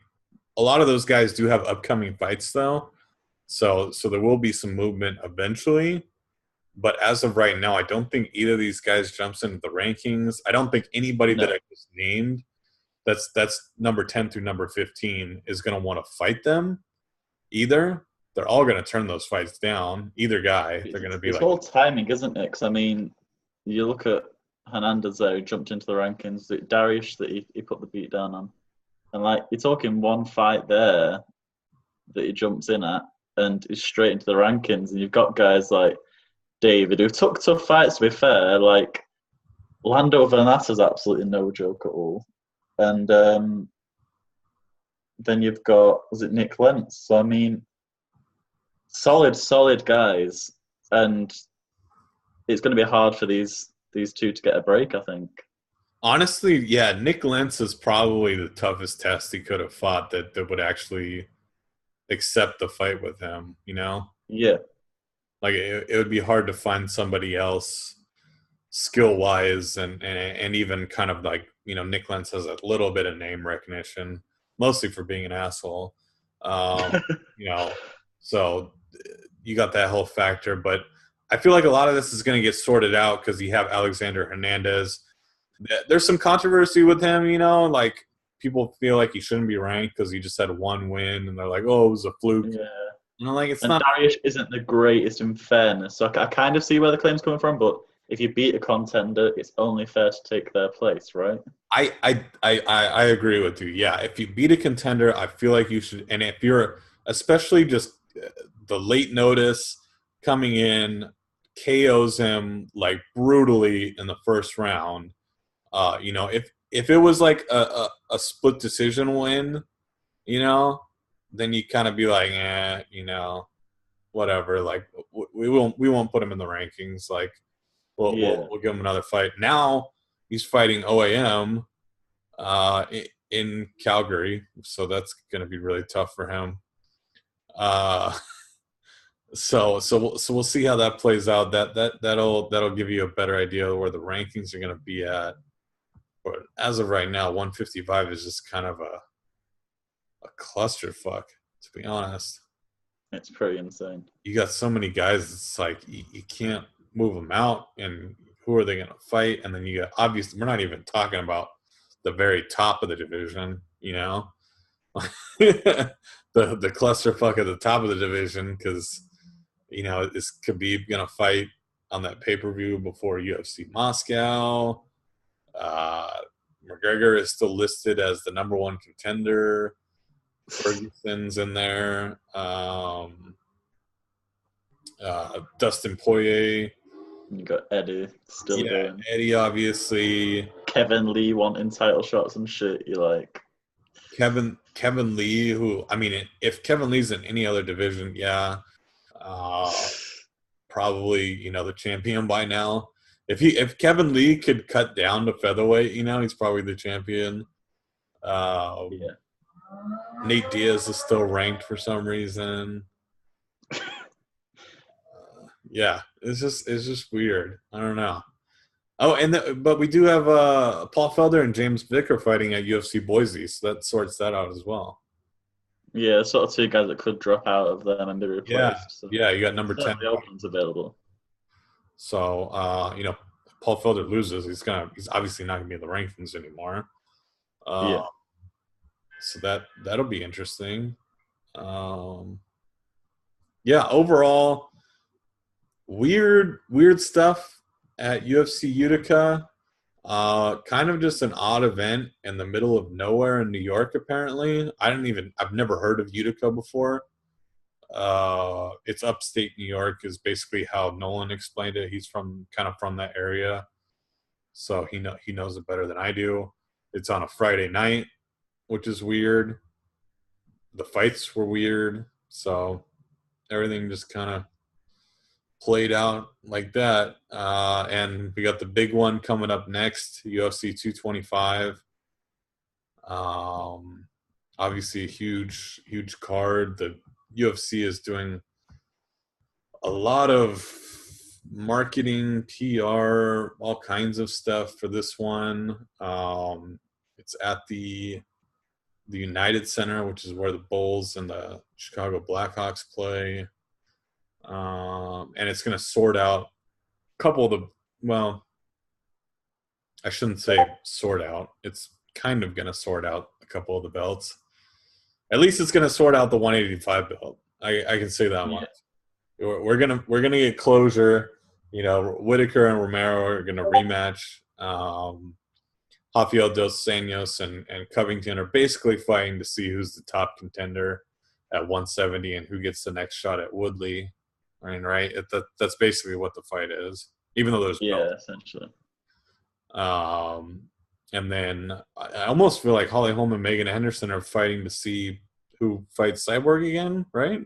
a lot of those guys do have upcoming fights though, so there will be some movement eventually. But as of right now, I don't think either of these guys jumps into the rankings. I don't think anybody that No. I just named, that's number 10 through number 15, is going to want to fight them either. They're all going to turn those fights down. Either guy, they're going to be It's like, all timing, isn't it? Because I mean, you look at Hernandez there, who jumped into the rankings. Darius that he put the beat down on, and like you're talking one fight there that he jumps in at, and is straight into the rankings. And you've got guys like David who took tough fights. To be fair, like Lando Vernata's absolutely no joke at all, and then you've got was it Nick Lentz? So I mean, solid guys, and it's going to be hard for these two to get a break. I think. honestly, yeah, Nick Lentz is probably the toughest test he could have fought that would actually accept the fight with him, you know? Yeah, Like it would be hard to find somebody else skill wise and even kind of like, you know, Nick Lentz has a little bit of name recognition, mostly for being an asshole. You know, so you got that whole factor, but I feel like a lot of this is going to get sorted out because you have Alexander Hernandez. There's some controversy with him, you know, like people feel like he shouldn't be ranked because he just had one win, and they're like, "Oh, it was a fluke." yeah. And I'm like, it's And not. Darius isn't the greatest in fairness, so I kind of see where the claim's coming from. But if you beat a contender, it's only fair to take their place, right? I agree with you. Yeah, if you beat a contender, I feel like you should. And if you're especially just the late notice coming in, KOs him like brutally in the first round. You know, if it was like a split decision win, you know, then you kind of be like, you know, whatever. Like we won't put him in the rankings. Like Yeah, we'll give him another fight. Now he's fighting OAM in Calgary, so that's going to be really tough for him. Uh, so we'll see how that plays out. That'll give you a better idea of where the rankings are going to be at. But as of right now, 155 is just kind of a clusterfuck, to be honest. It's pretty insane. You got so many guys. It's like you can't move them out, and who are they going to fight? And then you got, obviously, we're not even talking about the very top of the division. The clusterfuck at the top of the division, because is Khabib going to fight on that pay-per-view before UFC Moscow? Uh, McGregor is still listed as the number one contender. Ferguson's in there. Dustin Poirier. You got Eddie still going. Eddie, obviously. Kevin Lee wanting title shots and shit. You like Kevin Lee, who, I mean, if Kevin Lee's in any other division, probably the champion by now. If Kevin Lee could cut down to featherweight, he's probably the champion. Nate Diaz is still ranked for some reason. It's just weird. I don't know. Oh, but we do have Paul Felder and James Vick are fighting at UFC Boise, so that sorts that out as well. Yeah, sort of two guys that could drop out of them and be replaced. Yeah, you got number 10. The options available. So, Paul Felder loses. He's obviously not going to be in the rankings anymore. So that'll be interesting. Overall, weird stuff at UFC Utica. Kind of just an odd event in the middle of nowhere in New York, apparently. I've never heard of Utica before. It's upstate New York is basically how Nolan explained it. He's from that area. So he knows it better than I do. It's on a Friday night, which is weird. The fights were weird. So everything just kind of played out like that. And we got the big one coming up next, UFC 225. Obviously a huge card. The UFC is doing a lot of marketing, PR, all kinds of stuff for this one. It's at the United Center, which is where the Bulls and the Chicago Blackhawks play. And it's going to sort out a couple of I shouldn't say sort out. It's kind of going to sort out a couple of the belts. At least it's going to sort out the 185 belt. I can say that much. We're gonna get closure. Whitaker and Romero are gonna rematch. Rafael dos Anjos and Covington are basically fighting to see who's the top contender at 170 and who gets the next shot at Woodley. I mean, right? That's basically what the fight is, even though there's belts. Essentially. And then I almost feel like Holly Holm and Megan Henderson are fighting to see who fights Cyborg again, right?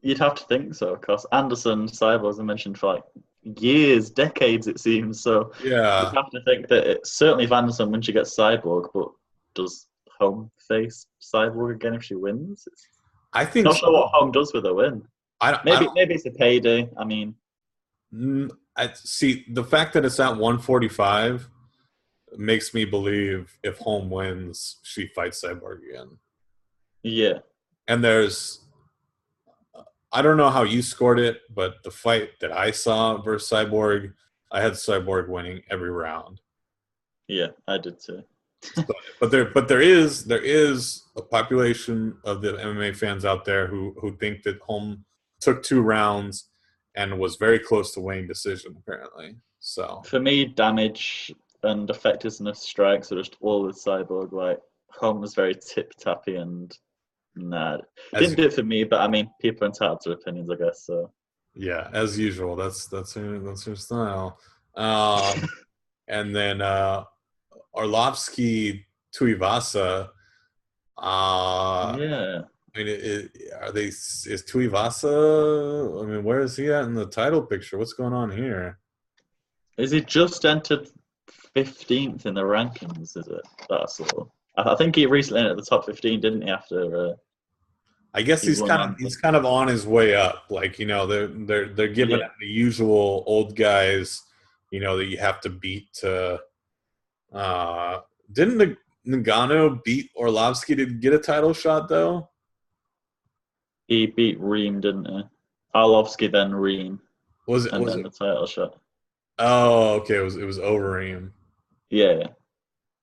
You'd have to think so, because Anderson, Cyborg, as I mentioned, for like years, decades, it seems. So yeah, you'd have to think that it's certainly if Anderson when she gets Cyborg, but does Holm face Cyborg again if she wins? I think not sure what Holm does with a win. Maybe it's a payday. I mean, I see the fact that it's at 145 makes me believe if Holm wins, she fights Cyborg again. Yeah. And I don't know how you scored it, but the fight that I saw versus Cyborg, I had Cyborg winning every round. Yeah, I did too. but there is a population of the MMA fans out there who think that Holm took 2 rounds and was very close to winning decision, apparently. So for me, damage and effectiveness strikes are just all with Cyborg. Like Holm was very tip-tappy and it didn't do it for me, but I mean, people are entitled to opinions, I guess. So yeah, as usual, that's her style. And then Arlovsky Tuivasa. Yeah. I mean, is Tuivasa? I mean, where is he at in the title picture? What's going on here? Is he just entered 15th in the rankings? Is it? That's all. I think he recently entered the top 15, didn't he? After I guess he's kind of on his way up. Like they're giving it the usual old guys, that you have to beat to. Didn't Nagano beat Arlovsky to get a title shot though? He beat Reem, didn't he? Arlovsky, then Reem, Was it? and Was then it? the title shot. Oh, okay. It was Overeem. Yeah, yeah.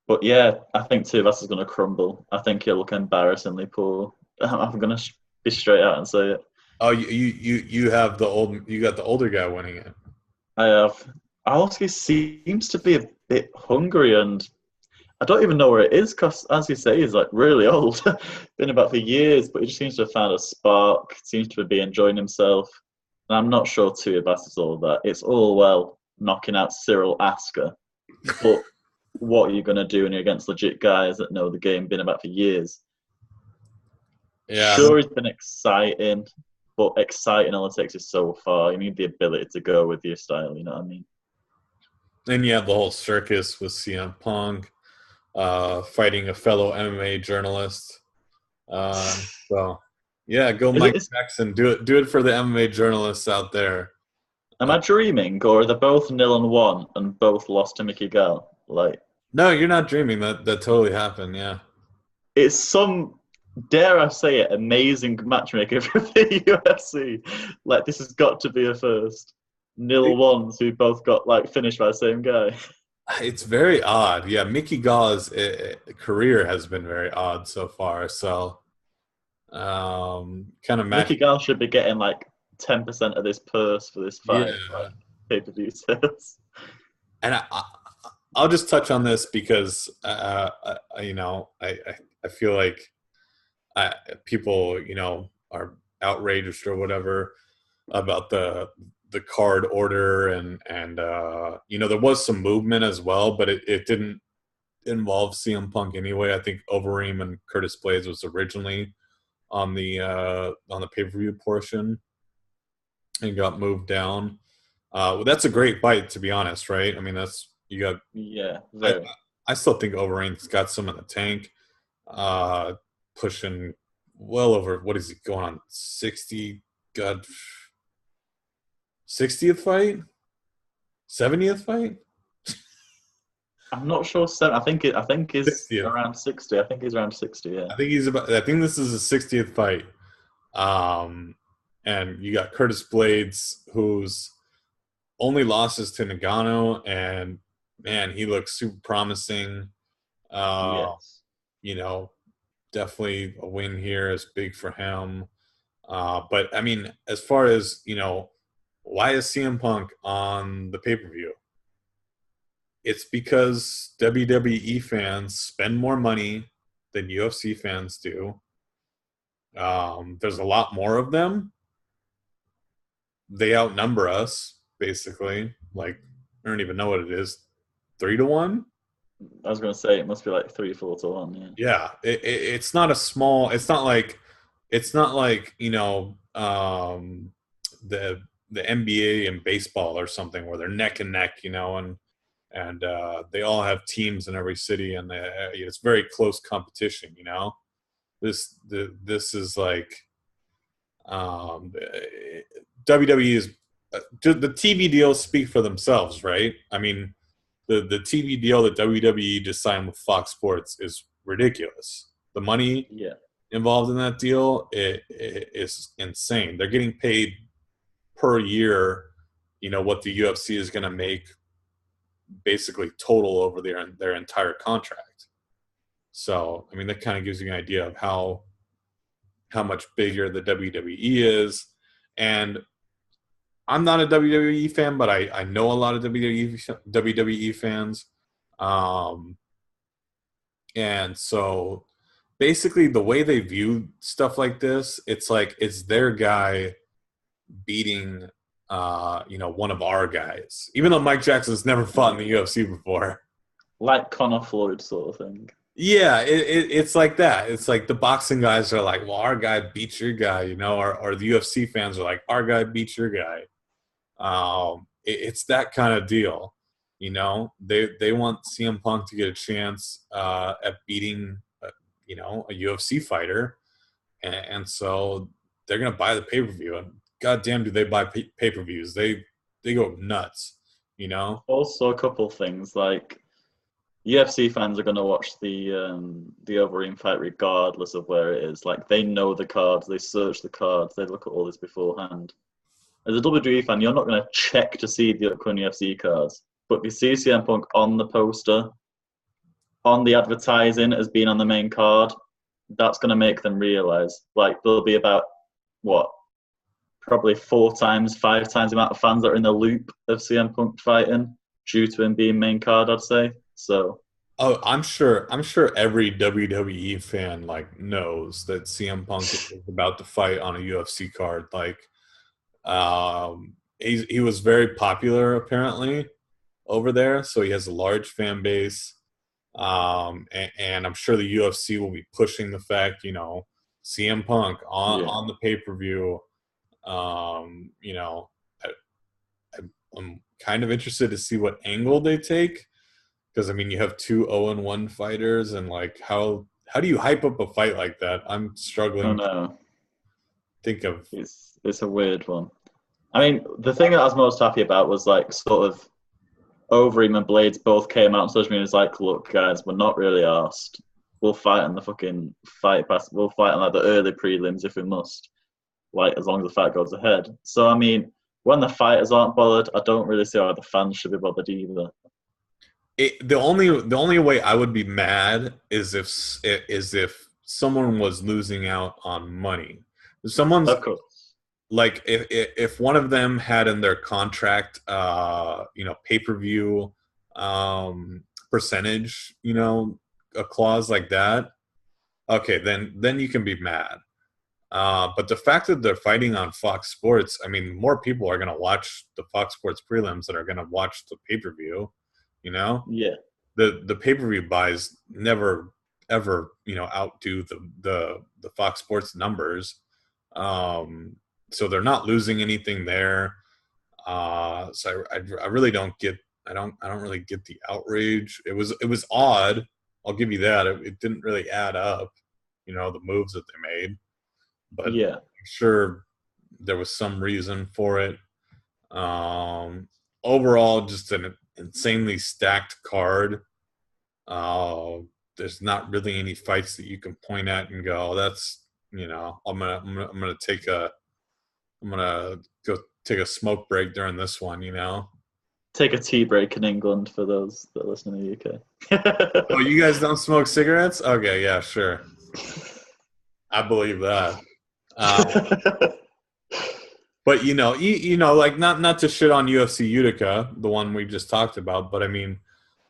But yeah, I think Tuivasa is going to crumble. I think he'll look embarrassingly poor. I'm going to be straight out and say it. Oh, you have you got the older guy winning it. I have. Arlovsky seems to be a bit hungry, and I don't even know where it is because, as you say, he's like really old. Been about for years, but he just seems to have found a spark. Seems to be enjoying himself. And I'm not sure Tuivasa is all that. It's all well knocking out Cyril Asker, but what are you going to do when you're against legit guys that know the game, been about for years? Yeah, Sure, it's been exciting, but exciting only takes you so far. You need the ability to go with your style. You know what I mean? then you have the whole circus with CM Punk fighting a fellow MMA journalist. So yeah, go Is it? Mike Jackson. Do it for the MMA journalists out there. Am I dreaming, or are they both 0-1 and both lost to Mickey Gall? Like, No, you're not dreaming. That totally happened. Yeah. it's some, dare I say it, amazing matchmaking for the UFC. Like, this has got to be a first. 0-1s who both got like finished by the same guy. It's very odd. Yeah, Mickey Gall's career has been very odd so far. So, kind of match. Mickey Gall should be getting like 10% of this purse for this fight, like Yeah, pay-per-view sales. and I'll just touch on this because I feel like people are outraged or whatever about the card order and there was some movement as well, but it didn't involve CM Punk anyway. I think Overeem and Curtis Blades was originally on the pay per view portion and got moved down. Well, that's a great fight, to be honest, right? I mean, that's you got. Yeah, I very. I still think Overeem's got some in the tank, uh, pushing well over what is he going on 60? God, 60th fight, 70th fight, I'm not sure. I think he's 60th. around 60. I think he's around 60. Yeah. I think he's about. I think this is his 60th fight. Um, and you got Curtis Blades, whose only losses to Nagano, and man, he looks super promising. Uh, Yes. you know, definitely a win here is big for him. But I mean, as far as why is CM Punk on the pay per view? It's because WWE fans spend more money than UFC fans do. There's a lot more of them. They outnumber us, basically. Like, I don't even know what it is. 3-1? I was going to say it must be like 3-4-1. Yeah. Yeah. It's not a small, it's not like, the NBA and baseball or something where they're neck and neck, and they all have teams in every city, and it's very close competition. This is like um, WWE is the TV deals speak for themselves, right? I mean, the TV deal that WWE just signed with Fox Sports is ridiculous. The money Yeah. involved in that deal it is insane. They're getting paid per year. What the UFC is going to make basically total over their entire contract. So, I mean, that kind of gives you an idea of how much bigger the WWE is. And I'm not a WWE fan, but I know a lot of WWE fans. Um, and so basically the way they view stuff like this, it's like it's their guy beating one of our guys. Even though Mike Jackson's never fought in the UFC before. Like Conor Floyd sort of thing. Yeah, it's like that. It's like the boxing guys are like, well, our guy beats your guy, or the UFC fans are like, our guy beats your guy. It's that kind of deal. They want CM Punk to get a chance at beating, a UFC fighter, and so they're gonna buy the pay per view. And goddamn, do they buy pay per views? They go nuts. Also, a couple things like UFC fans are going to watch the Overeem fight regardless of where it is. Like they know the cards, they search the cards, they look at all this beforehand. As a WWE fan, you're not going to check to see the upcoming UFC cards, but if you see CM Punk on the poster, on the advertising as being on the main card, that's going to make them realize. Like there'll be about what, probably 4 times, 5 times the amount of fans that are in the loop of CM Punk fighting due to him being main card. I'd say so. Oh, I'm sure. I'm sure every WWE fan like knows that CM Punk is about to fight on a UFC card. Like, he was very popular apparently over there, so he has a large fan base. And I'm sure the UFC will be pushing the fact, CM Punk on Yeah. on the pay per view. I, I'm kind of interested to see what angle they take. Because I mean, you have two 0-1 fighters, and like, how do you hype up a fight like that? I'm Oh struggling to no, think of. it's a weird one. I mean, the thing that I was most happy about was like sort of Overeem and Blades both came out on social media and was like, look, guys, we're not really asked. We'll fight on the fucking fight pass. We'll fight on like the early prelims if we must, like as long as the fight goes ahead. So I mean, when the fighters aren't bothered, I don't really see how the fans should be bothered either. The only way I would be mad is if someone was losing out on money. If someone's Of course. like if one of them had in their contract, pay-per-view percentage, a clause like that, okay, then you can be mad. But the fact that they're fighting on Fox Sports, I mean, more people are going to watch the Fox Sports prelims than are going to watch the pay-per-view. You know, Yeah. the pay-per-view buys never ever outdo the Fox Sports numbers. Um, so they're not losing anything there. So I really don't get. I don't really get the outrage. It was odd. I'll give you that. It didn't really add up. The moves that they made, but Yeah. I'm sure there was some reason for it. Um, Overall, just an insanely stacked card. Uh, there's not really any fights that you can point at and go, "That's I'm gonna go take a smoke break during this one." Take a tea break in England for those that listen in the Oh, UK. you guys don't smoke cigarettes? Okay, yeah, sure. I believe that. Uh, but like not to shit on UFC Utica, the one we just talked about, but I mean,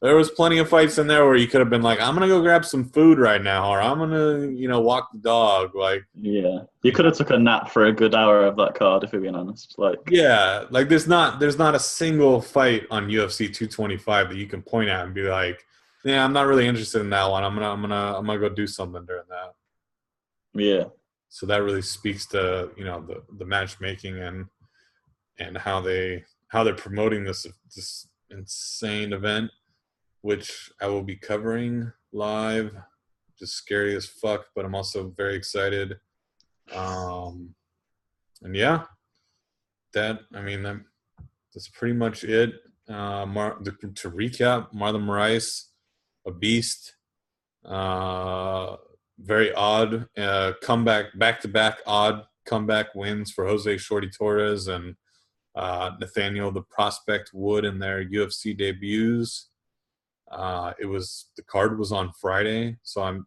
there was plenty of fights in there where you could have been like, I'm gonna go grab some food right now, or I'm gonna walk the dog. Like, Yeah, you could have took a nap for a good hour of that card if we're being honest. Like, yeah, like there's not a single fight on UFC 225 that you can point at and be like, yeah, I'm not really interested in that one. I'm gonna go do something during that. yeah, So that really speaks to the matchmaking and how they're promoting this insane event, which I will be covering live. Just scary as fuck, but I'm also very excited. And yeah, that's pretty much it. To recap, Marlon Moraes, a beast. Very odd comeback, back-to-back odd comeback wins for Jose Shorty Torres and Nathaniel the Prospect Wood in their UFC debuts. The card was on Friday, so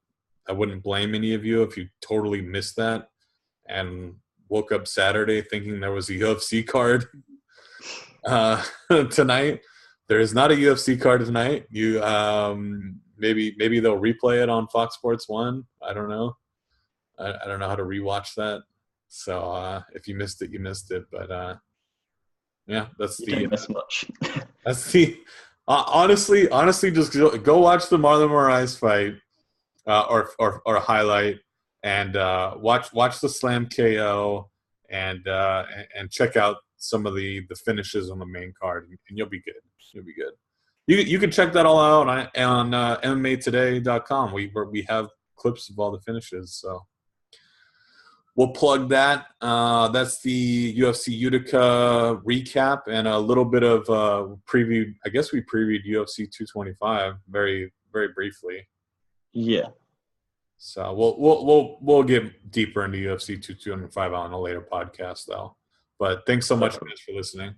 I wouldn't blame any of you if you totally missed that and woke up Saturday thinking there was a UFC card tonight. There is not a UFC card tonight. Maybe they'll replay it on Fox Sports 1. I don't know. I don't know how to rewatch that. So if you missed it, you missed it. But yeah, that's you the didn't miss much. that's the honestly, just go watch the Marlon Moraes fight or a highlight and watch the Slam KO and check out some of the finishes on the main card, and you'll be good. You'll be good. You can check that all out on MMAtoday.com. We have clips of all the finishes. So we'll plug that. That's the UFC Utica recap and a little bit of preview. I guess we previewed UFC 225 very, very briefly. Yeah. So we'll get deeper into UFC 225 on a later podcast, though. But thanks so much, guys, for listening.